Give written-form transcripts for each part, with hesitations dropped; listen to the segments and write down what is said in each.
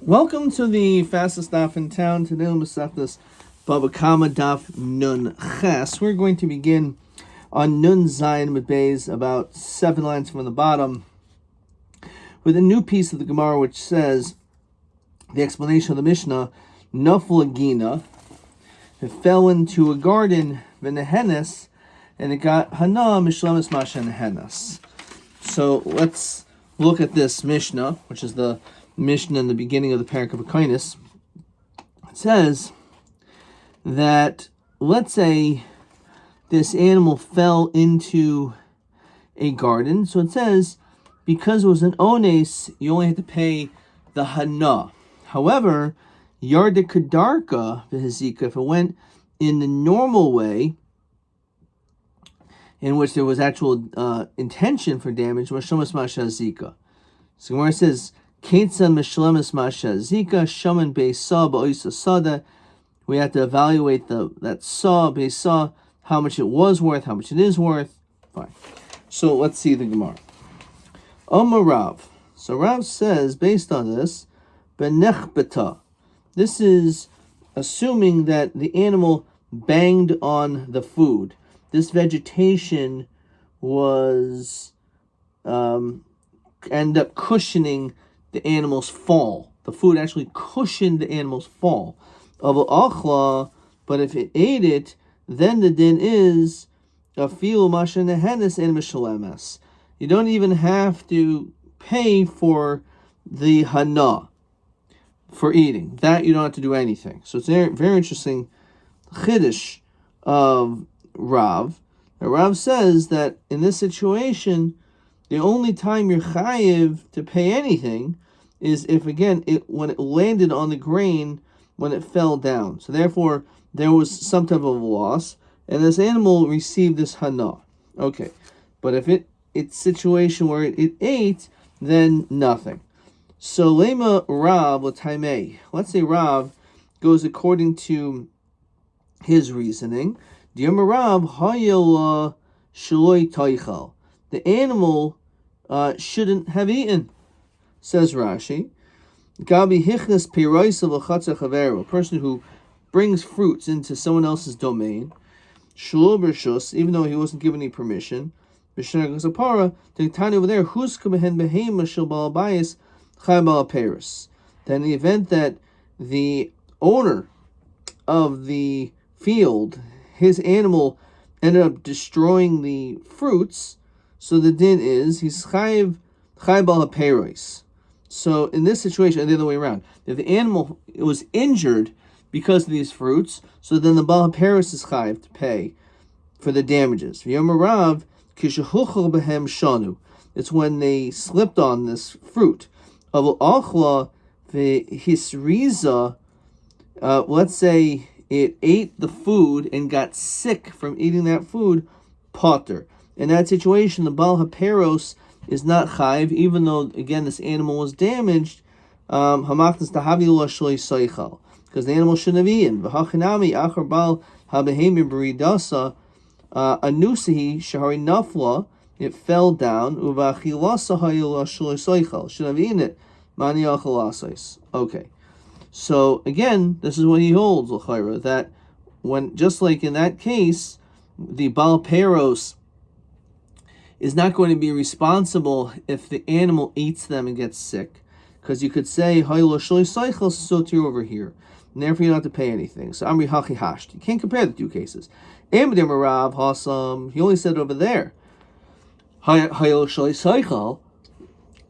Welcome to the fastest daf in town. Today we'll start this Bava daf Nun Ches. We're going to begin on Nun Zayin with Beis, about 7 lines from the bottom, with a new piece of the Gemara which says the explanation of the Mishnah: Nafla Gina, it fell into a garden, v'nehenes, and it got Hana Mishlemes Masha Nehenes. So let's look at this Mishnah, which is the Mishnah in the beginning of the Parak of Kindness. It says that, let's say this animal fell into a garden. So it says, because it was an ones, you only had to pay the hana. However, yarda kadarka v'hazika, if it went in the normal way, in which there was actual intention for damage, was shomas masha zika. So Gemara says, Ketza mishlemes masha zika shaman beisa ba'oisa sada. We have to evaluate that saw beisa, how much it was worth, how much it is worth. Fine. So let's see the Gemara. Omar Rav. So Rav says, based on this, benechbeta. This is assuming that the animal banged on the food. This vegetation was end up cushioning the animal's fall. The food actually cushioned the animal's fall. But if it ate it, then the din is afilu masha nehenes and mishalemes. You don't even have to pay for the hana for eating. That you don't have to do anything. So it's a very interesting chiddush of Rav. Rav says that in this situation, the only time you're chayiv to pay anything is if, again, when it landed on the grain, when it fell down. So therefore, there was some type of loss, and this animal received this hana. Okay, but if it's situation where it ate, then nothing. So lema Rav l'taimei. Let's say Rav goes according to his reasoning. D'yom Rav hayela shaloi taichal. The animal shouldn't have eaten. Says Rashi, Gabi hichnas peiroisa l'chatzer chaveru, a person who brings fruits into someone else's domain, shlo b'rshus, even though he wasn't given any permission, b'shner gazapara, tani over there, huska behen behema shel bal bayis chay bal peiros. Then in the event that the owner of the field, his animal ended up destroying the fruits, so the din is he's chay bal peiros. So in this situation, the other way around, if the animal was injured because of these fruits, so then the Baal HaPeros is chayiv to pay for the damages. V'yomarav kishahuchal behem shanu. It's when they slipped on this fruit. Avol achla v'hisriza. Let's say it ate the food and got sick from eating that food. Potter. In that situation, the Baal HaPeros is not chayiv, even though, again, this animal was damaged, because the animal shouldn't have eaten. V'hachinami achar bal habehemi b'ridasa anusahi shahari nafla, it fell down, uvachilasa hayila shloisaychal, should have eaten it. Mani achalasais. Okay. So, again, this is what he holds, l'chayra, that when, just like in that case, the Baal Peros is not going to be responsible if the animal eats them and gets sick. Because you could say, so too over here. And therefore you don't have to pay anything. So Amri Hachi Hasht. You can't compare the two cases. Amadim Rav Hasam, he only said over there,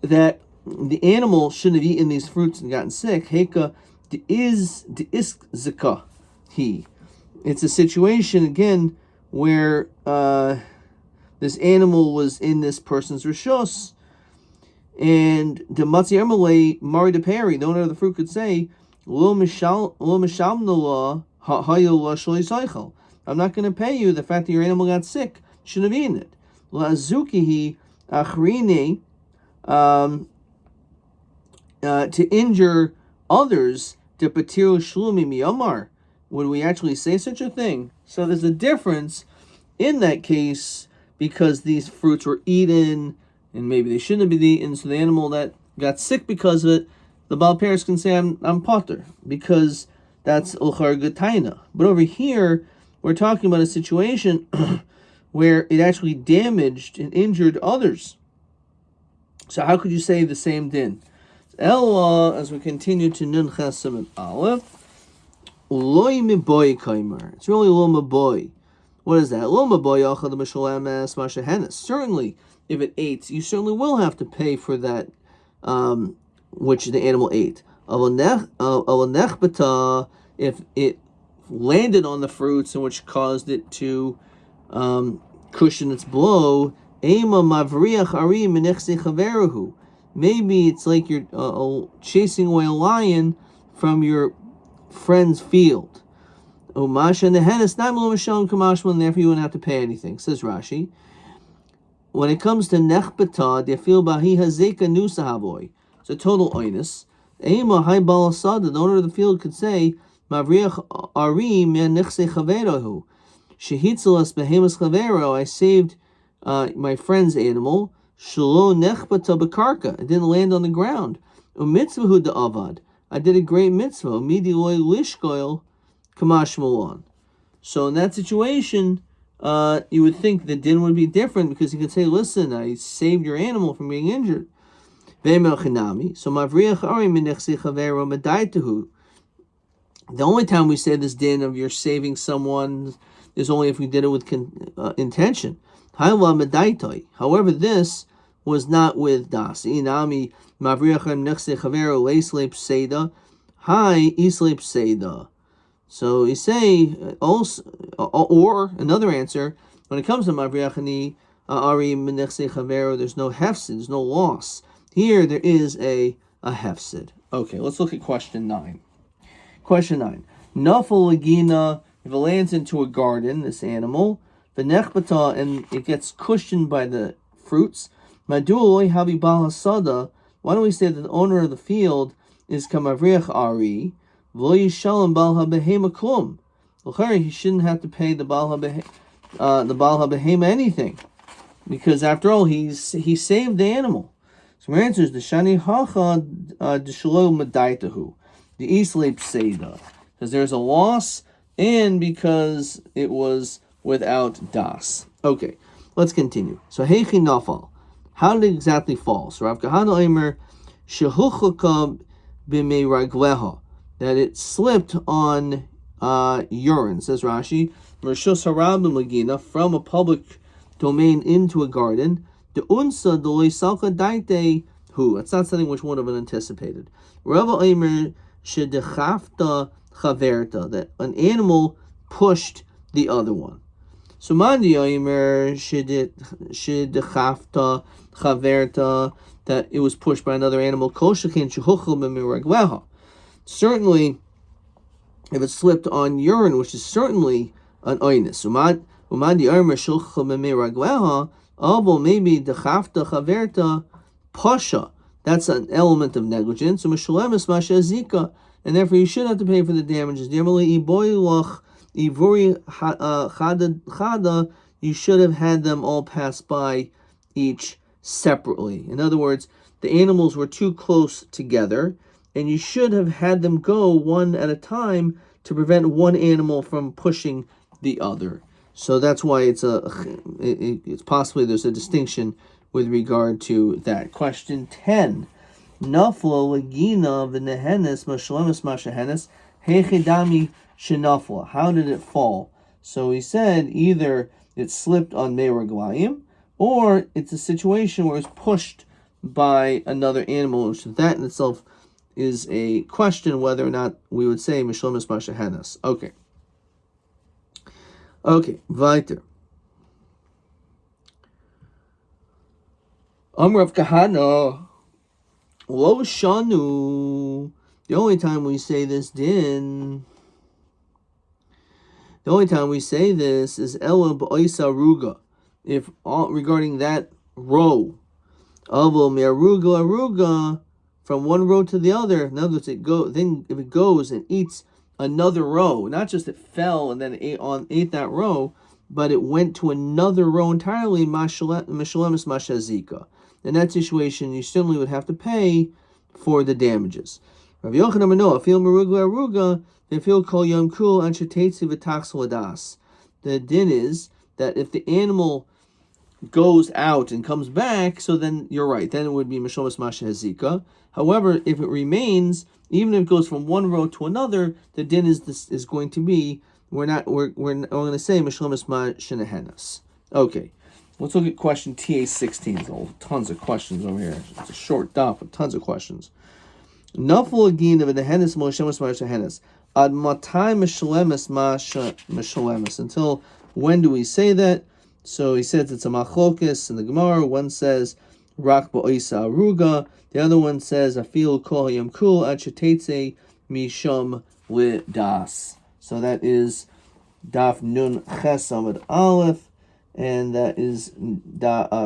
that the animal shouldn't have eaten these fruits and gotten sick. Heka is zika he. It's a situation again where this animal was in this person's rishos, and the matzi emerle mari de peri, the owner of the fruit could say, "Lo mishamnula hayol shloisaychel." I'm not going to pay you the fact that your animal got sick. Shouldn't have eaten it. La zukihi achrine, to injure others, to patir shlumi miyamar. Would we actually say such a thing? So there's a difference in that case, because these fruits were eaten and maybe they shouldn't have been eaten, so the animal that got sick because of it, the Baal Paris can say I'm potter, because that's Ulchar Gataina. But over here, we're talking about a situation where it actually damaged and injured others. So how could you say the same din? Ella, as we continue to Nun Chesem and Aleph, Loi Miboy Kaimer. It's really Lo Miboy. What is that? Lo Miboy Achad Mishalemes Mashahenes. Certainly, if it ate, you certainly will have to pay for that which the animal ate. If it landed on the fruits and which caused it to cushion its blow, maybe it's like you're chasing away a lion from your friend's field. And therefore you wouldn't have to pay anything. Says Rashi. When it comes to nechbata, it's a total oinus. The owner of the field could say, I saved my friend's animal. It didn't land on the ground. I did a great mitzvah. So in that situation, you would think the din would be different, because you could say, listen, I saved your animal from being injured. So the only time we say this din of you're saving someone is only if we did it with intention. However, this was not with das. So you say also, or another answer, when it comes to Mavriachani Ari Menechse Chavero, there's no hefsid, there's no loss. Here there is a hefsid. Okay, let's look at question 9. Question 9. Nafal Lagina, if it lands into a garden, this animal, V'nechbata, and it gets cushioned by the fruits, Maduloi Habi Bahasada, why don't we say that the owner of the field is Kamavriach Ari, V'lo Yishalem Baal HaBehema Klum. He shouldn't have to pay the Baal HaBehema anything, because after all, he saved the animal. So my answer is the Shani Hacha Deshalo Madaitahu, the Islep Seda, because there's a loss and because it was without das. Okay, let's continue. So Heichi Nafal, how did it exactly fall? So Rav Kahana Omer Shehuchaka B'mei Ragleha, that it slipped on urine, says Rashi, Mershos Harabim Lagina, from a public domain into a garden. The unsa dolei salka daite hu. It's not something which would have been anticipated. Rava Omer shedechafta chaverta, that an animal pushed the other one. So Mandi Omer shedechafta chaverta, that it was pushed by another animal. Kol shekin shehuchel b'miragleha. Certainly, if it slipped on urine, which is certainly an oinus. Umadi Omer shehuchel b'miragleha. Although maybe the chafta chaverta pasha, that's an element of negligence. So mishalemis masha zika, and therefore you should have to pay for the damages. You should have had them all pass by each separately. In other words, the animals were too close together, and you should have had them go one at a time to prevent one animal from pushing the other. So that's why it's possibly there's a distinction with regard to that. Question 10. Nafla lagina v'nehenes mashlemis mashahenes hechidami shenafla. How did it fall? So he said either it slipped on meiraglayim, or it's a situation where it's pushed by another animal, which that in itself is a question whether or not we would say mashlemis mashahenes. Okay, weiter. Rav Kahana, lo shanu. The only time we say this din, the only time we say this is ela b'oisa ruga, if regarding that row, avo me'aruga aruga, from one row to the other. In other words, if it goes and eats another row, not just it fell and then ate that row, but it went to another row entirely, mashalemis mashazika. In that situation, you certainly would have to pay for the damages. Rabbi Yochanan no, afil merugla aruga, afil kol yom kul anshetetzi v'tachs ladas. The din is that if the animal goes out and comes back, so then you're right. Then it would be mishomas masha hazika. However, if it remains, even if it goes from one row to another, the din is going to be we're going to say mishomas masha nehenas. Okay, let's look at question TA16. Oh, tons of questions over here. It's a short daf, but tons of questions. Naful agin of the nehenas mishomas masha nehenas ad matai mishlemes masha mishlemes. Until when do we say that? So he says it's a machlokes in the Gemara. One says rak ba'isa aruga. The other one says afil kol yom kul ad shetetze misham lidas. So that is daf nun ches amud aleph, and that is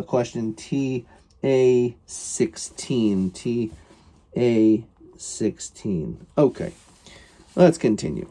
question TA16. TA16. Okay, let's continue.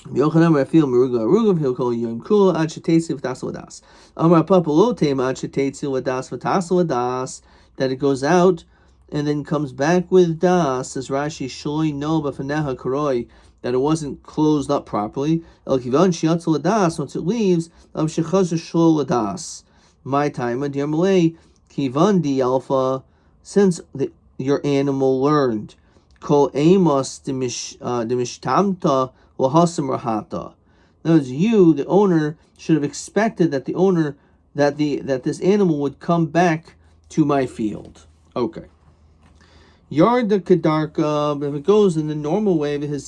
Yochanan afil meruga aruga he'll call yom kul ad shetetzi v'tas ladas. Amar papa lo tema ad shetetzi ladas v'tas ladas, that it goes out and then comes back with das. Says Rashi shloi no b'faneha karoi, that it wasn't closed up properly. El kivan shiatz ladas, once it leaves of shechaz shlo ladas. My time ad yamalei kivan di alpha, since your animal learned kol amos demishtamta. In other words, you, the owner, should have expected that that this animal would come back to my field. Okay. Yarda kadarka, if it goes in the normal way, then you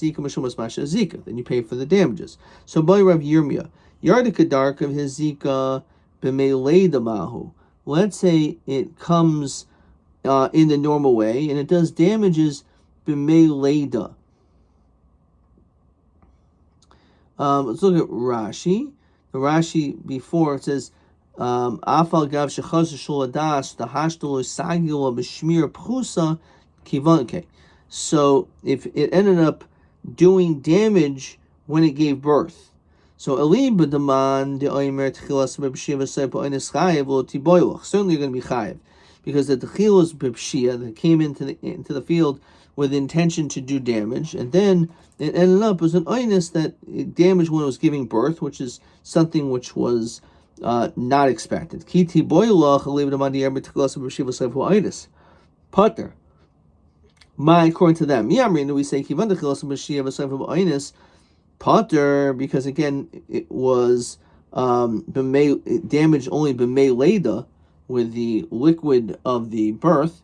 pay for the damages. So by Rav Yirmiyah, Yarda kadarka of his zika b'meileda mahu. Let's say it comes in the normal way and it does damages b'meileda. Let's look at Rashi. The Rashi before it says, "Afal gav shechaz sholadas the hashtalo sagila b'shmir pchusa kivan." Okay, so if it ended up doing damage when it gave birth, so eli b'daman the oimer tchilas b'pshia v'seipa oines chayev lo tiboylach. Certainly you're going to be chayev because the tchilas b'pshia that came into the field with the intention to do damage, and then it ended up as an oinus that it damaged when it was giving birth, which is something which was not expected. Kiti boilach Potter. My, according to them, we say Potter, because again it was damaged only b'mei leda, with the liquid of the birth.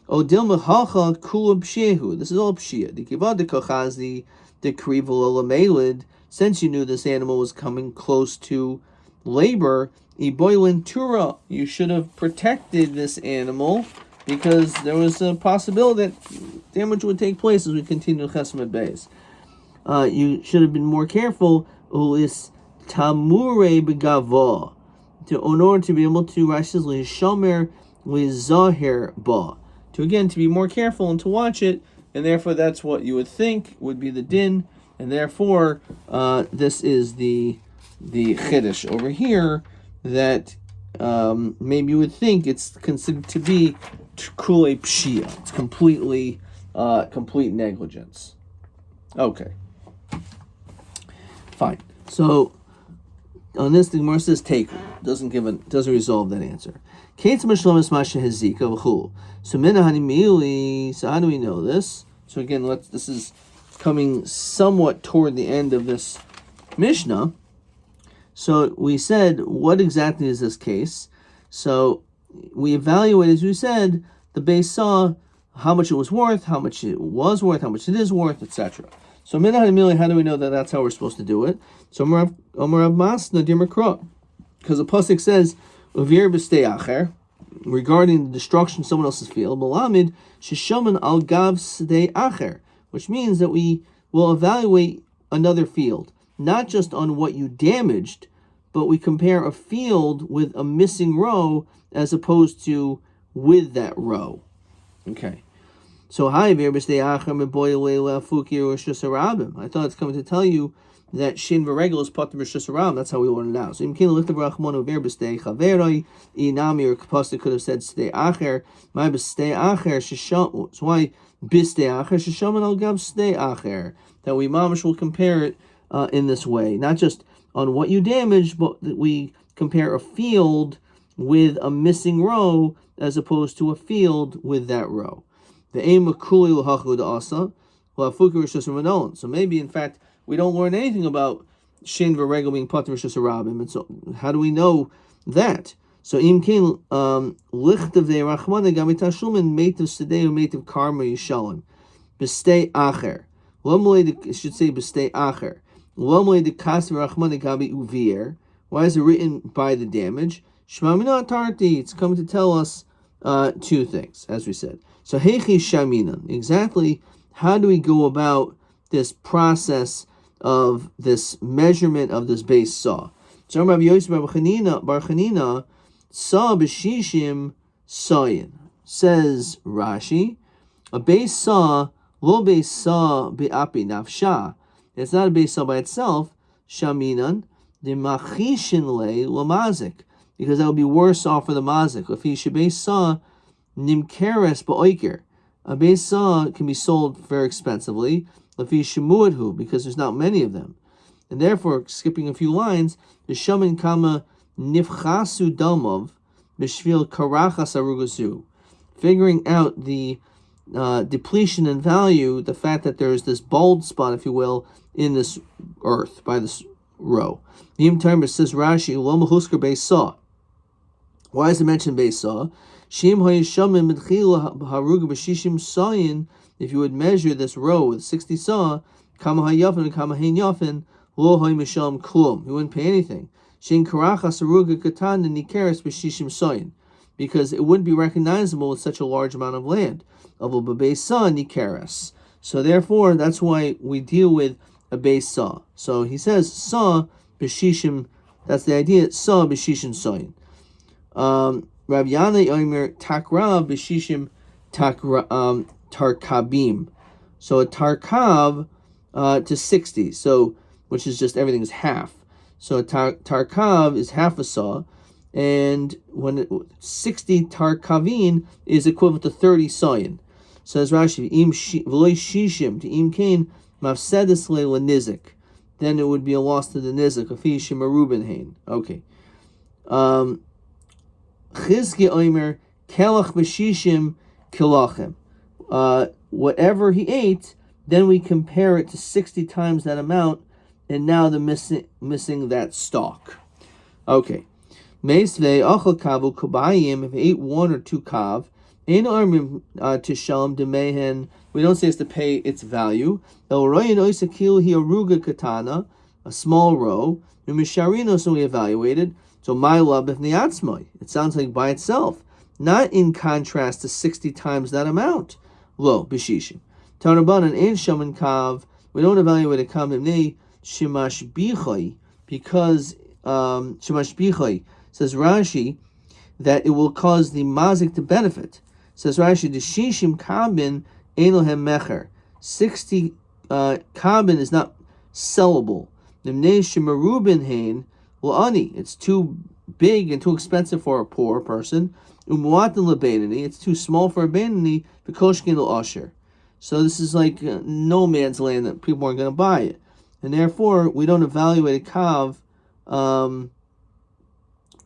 Odil mehalcha kula b'shehu. This is all b'shia. The kivada kochazi the krivel alamelid. Since you knew this animal was coming close to labor, iboilin tura. You should have protected this animal because there was a possibility that damage would take place as we continue Chesed Beis. You should have been more careful. Ulis tamure begava. In order to be able to Rashi's lishomer lizahir ba. To be more careful and to watch it, and therefore that's what you would think would be the din, and therefore this is the chiddush over here that maybe you would think it's considered to be kule pshia. It's complete negligence. Okay, fine. So on this, the Gemara says take doesn't resolve that answer. So how do we know this? So again, this is coming somewhat toward the end of this Mishnah. So we said, what exactly is this case? So we evaluated, as we said, the base saw how much it was worth, how much it is worth, etc. So how do we know that that's how we're supposed to do it? So because the pasuk says, regarding the destruction of someone else's field, Malamid Shishaman al Gav Sdei Acher, which means that we will evaluate another field, not just on what you damaged, but we compare a field with a missing row as opposed to with that row. Okay. So I thought it's coming to tell you that Shin V'Regel is Pater B'Shus Haram. That's how we learn it out. So Imkin Lichtav Rachmon Uver B'Stei Chaveroi Inami, or Pastor could have said Stei Acher. My B'Stei Acher Shisham. So why B'Stei Acher Shishaman Al Gab Stei Acher? That we mamish will compare it in this way, not just on what you damaged, but that we compare a field with a missing row as opposed to a field with that row. The aim of Kuli L'Hachu D'Asa L'Hafuki Rishus Ramanon. So maybe in fact we don't learn anything about Shin V'Regel being Pater Rishus Harabim, and so how do we know that? So Im Kain Lichtav De Rachmana Gami Tashlumin Meitiv Sedeu Meitiv Karma Yishalim B'Stei Acher. It should say B'Stei Acher. Why is it written by the damage? Shmamina Tarti. It's coming to tell us two things, as we said. So Heichi Shaminan. Exactly how do we go about this process of this measurement of this base saw? So Rabbi Yosef Bar Chanina saw b'shishim sayin. Says Rashi, a base saw lo base saw be'api nafsha. It's not a base saw by itself. Shaminan the machishin le lamazik, because that would be worse off for the mazik. If he should base saw nimkeres ba'oiker, a base saw can be sold very expensively. If he shemuadhu, because there's not many of them, and therefore skipping a few lines, the shaman kama nifchasu damov b'shvil karachas arugasu, figuring out the depletion in value, the fact that there's this bald spot, if you will, in this earth by this row. Yim Tarmer says Rashi Loma Husker base saw. Why is it mentioned base saw? Shim hayishamim midchila haruga b'shishim sayin. If you would measure this row with 60 saw, kama hayafin and kama hein yafin, lo hayimisham klum. You wouldn't pay anything. Shin karachas haruga katan and nikeres b'shishim sayin, because it wouldn't be recognizable with such a large amount of land. Of a base saw nikeres. So therefore, that's why we deal with a base saw. So he says saw b'shishim. That's the idea. Saw b'shishim sayin. Rav Yana Yomer takrav b'shishim tarkabim. So a tarkav to 60. So which is just everything is half. So a tarkav is half a saw, and 60 tarkavin is equivalent to 30 sayin. Says Rashi, im v'loy shishim to im kain mafsedes le nizik. Then it would be a loss to the nizik. Afi shimaruben hain. Okay. Chizki oimer kelach b'shishim kilachem. Whatever he ate, then we compare it to 60 times that amount, and now the missing that stalk. Okay. Meisvei achal kavu kubayim. If he ate 1 or 2 kav, ein armim to shalom demehen. We don't say it's to pay its value. El royin oisakil hi aruga katana, a small row. Umisharino, so we evaluated. So my love if niatzmoi. It sounds like by itself, not in contrast to 60 times that amount. Lo b'shishim. Tanabanan ein shaman kav. We don't evaluate a kav imnei shimash bichai, because shimash bichai, says Rashi, that it will cause the mazik to benefit. Says Rashi, the shishim kabin elohem mecher. 60 kabin is not sellable. Nimnei shimarubin hain la'ani. It's too big and too expensive for a poor person. Umuatan lebenini. It's too small for a benini. V'koshkin l'asher. So this is like no man's land that people aren't going to buy it, and therefore we don't evaluate a kav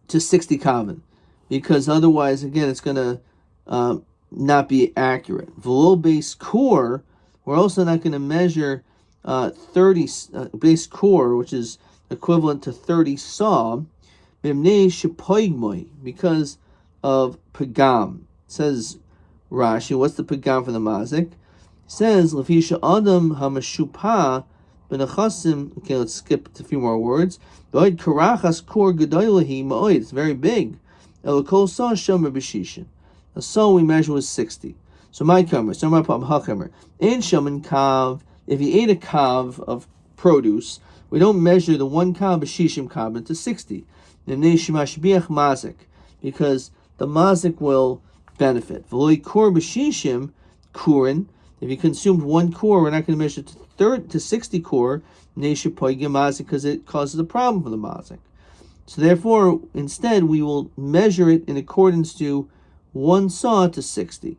to 60 kavin, because otherwise, again, it's going to not be accurate. V'lo base core, we're also not going to measure 30 base core, which is equivalent to 30 saw, b'mnei shepoigmoi, because of pagam. Says Rashi, what's the pagam for the mazik? It says lefisha adam hamashupa benachasim. Okay, let's skip a few more words. Doid karachas kor gedoylahi ma'oid. It's very big. Elokol saw shomer b'shishin. A saw we measure was 60. So my kamer, so my pam hakamer. And shaman kav. If you ate a kav of produce, we don't measure the 1 kav b'shishim kav into 60. Nemnei shemashbiach mazik, because the mazik will benefit. V'loi kor b'shishim kurin. If you consumed 1 core, we're not going to measure to 60 core, because it causes a problem for the mazik. So therefore, instead, we will measure it in accordance to 1 saw to 60.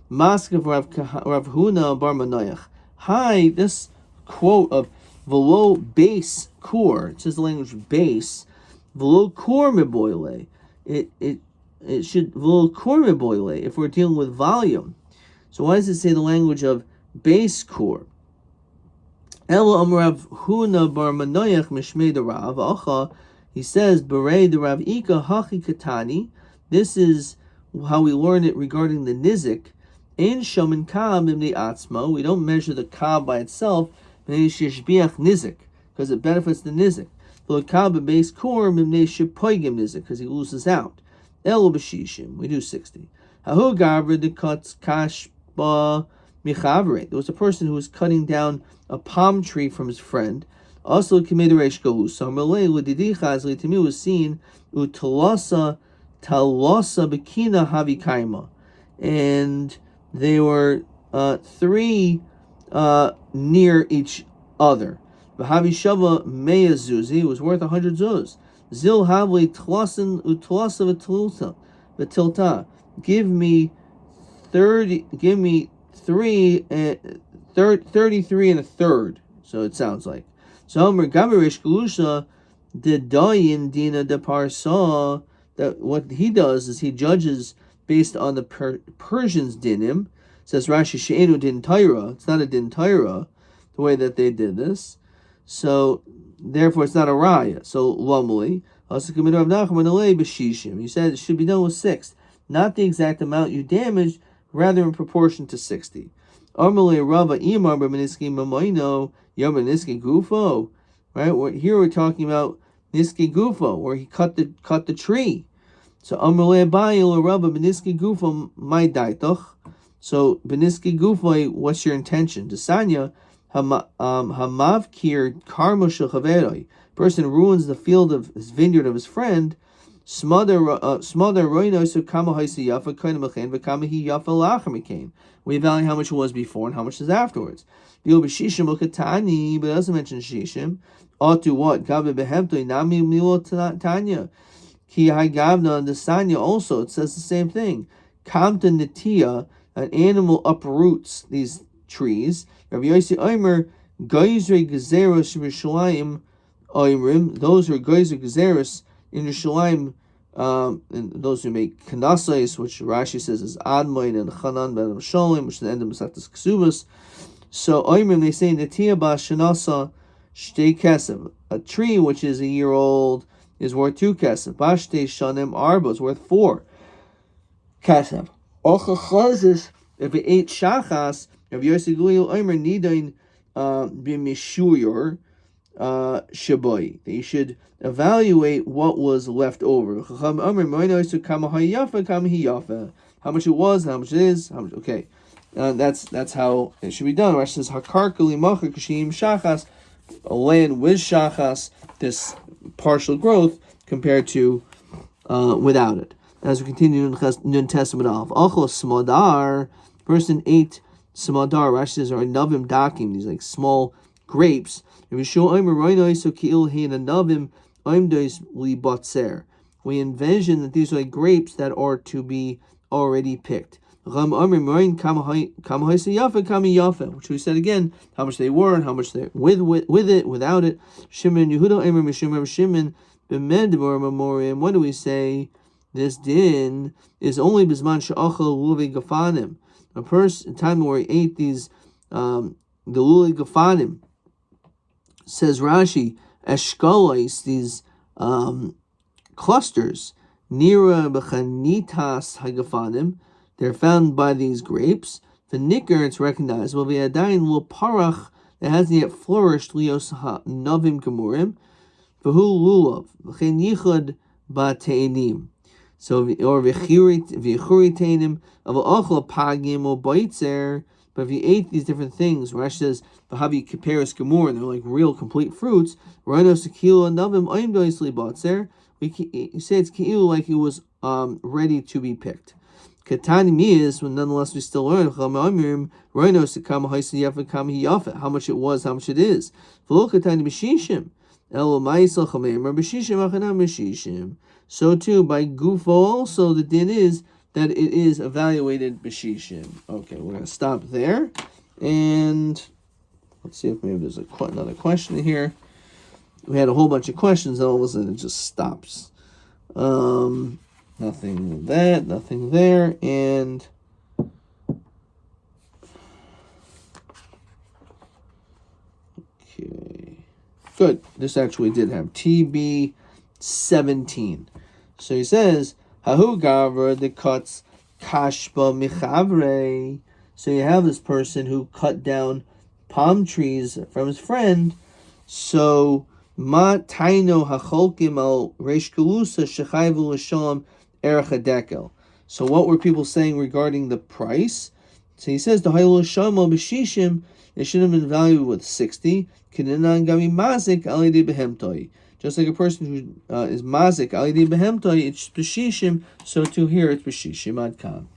Mask of Rav Huna bar Manoach. Hi, this quote of velo base core. It says the language base. Velo core meboile. It should velo core meboile if we're dealing with volume. So why does it say the language of base core? Elo Rav Huna bar Manoach mishmei de Rav Acha. He says, Berei de Rav Ika hachi katani. This is how we learn it regarding the nizik. Ein shaman kab imnei atzma. We don't measure the kab by itself, nizik, because it benefits the nizik. The kab base core imnei shepoigim nizik, because he loses out. El b'shishim. We do 60. Hahu gavra de cuts kashba michavre. There was a person who was cutting down a palm tree from his friend. Also, Kimedaresh Galusa, Malay Lididi Chazli to me was seen Utalasa Bekina Havi Kaima. And they were 3 near each other. Vahavi Shava Meya Zuzi was worth 100 zuz. Zil Havli Tlasin Utalasa Vatilta. Give me 33 and a third. So it sounds like. So Gavarish Galusha the Dayin Dina de Parsa, that what he does is he judges based on the Persians dinim. Says Rashi She'enu din Taira. It's not a din Taira, the way that they did this. So therefore it's not a raya. So Lomuli. You said it should be done with 6. Not the exact amount you damaged, rather in proportion to 60. Armale Rava Imar B'Meniski Mamoino Yom Niski Gufo. Right? Here we're talking about Niski Gufo, where he cut the tree. So Armale Bayil Rava B'Niski Gufo my daitoch. So B'Niski Gufo, what's your intention? Desanya Hamavkir Karmo Shachaveroi. Person ruins the field of his vineyard of his friend. Smother roino so kama haisi yafa kind of mechain v'kama hi yafa lacher mechain. We evaluate how much it was before and how much is afterwards. Bil b'shishim l'katani, but it doesn't mention shishim. Ought to what? Gabe behemtoi nami milo tanya. Ki hai gavna the sanya also. It says the same thing. Kamta netia, an animal uproots these trees. Rabbi Yossi Omer geizre gezeros Yerushalayim oimrim. Those who are geizre gezeros in Yerushalayim. And those who make kanasais, which Rashi says is Admoin and Chanan ben Sholem, which is the end of Masechtas Ksubas. So Oimrim, they say Netia ba Shanasa Shtei Kesef. A tree which is a year old is worth 2 Kesef. Bashtei Shanim Arba is worth 4 Kesef. Ocha Chazis, if it ate Shachas, if Yossi Gulil Oimer Nidain b'Mishuyur Shaboy, they should evaluate what was left over. How much it was, how much it is, okay. That's how it should be done. Rashi says Hakarkali Macher Kashim Shachas, a land with Shachas, this partial growth compared to without it. As we continue in Nun Testament Alf. Achol Smadar, person ate Smadar, Rashi says are Navim Dakim, these like small grapes. If you show Omer Roinoi so Kiil Hein Navim we envision that these are like grapes that are to be already picked. Which we said again, how much they were and how much they with it, without it. Shimon Yehuda Shimon what do we say? This din is only bisman she'achal luli gafanim. A time where he ate these the luli gafanim. Says Rashi, Eshkolais, these clusters, Nira b'chanitas hagafanim, they're found by these grapes. The nicker, it's recognizable. The adayin lo parach, that hasn't yet flourished. Lios novim gemurim, v'hu lulav, v'chein yichud ba'teinim. So or v'churi teinim, av'achol pagim o baitzer. But if you ate these different things, Rashi says, "V'havi kiperis gemur," and they're like real complete fruits. Rhino sekilo navim oimdoisli batzer. We say it's ki'ilu like it was ready to be picked. Katani is, when nonetheless we still learn how much it was, how much it is. So too, by Gufo also, the din is that it is evaluated b'shishim. Okay, we're going to stop there. And let's see if maybe there's another question here. We had a whole bunch of questions, and all of a sudden it just stops. Nothing with that, nothing there, and okay, good. This actually did have TB 17. So he says, Hahu Gavra the cuts Kashba Michavre. So you have this person who cut down palm trees from his friend. So Ma Taino Hacholkim al Reish Kalusa Shechayvu L'Shalom Erech HaDekel. So what were people saying regarding the price? So he says the Hayul Shamo B'Shishim, it should have been valued with 60. Kinenan Gami Mazik Alidi Behemtoi. Just like a person who is Mazik Alidi Behemtoi, it's B'Shishim, so too here it's B'Shishim Ad Kan.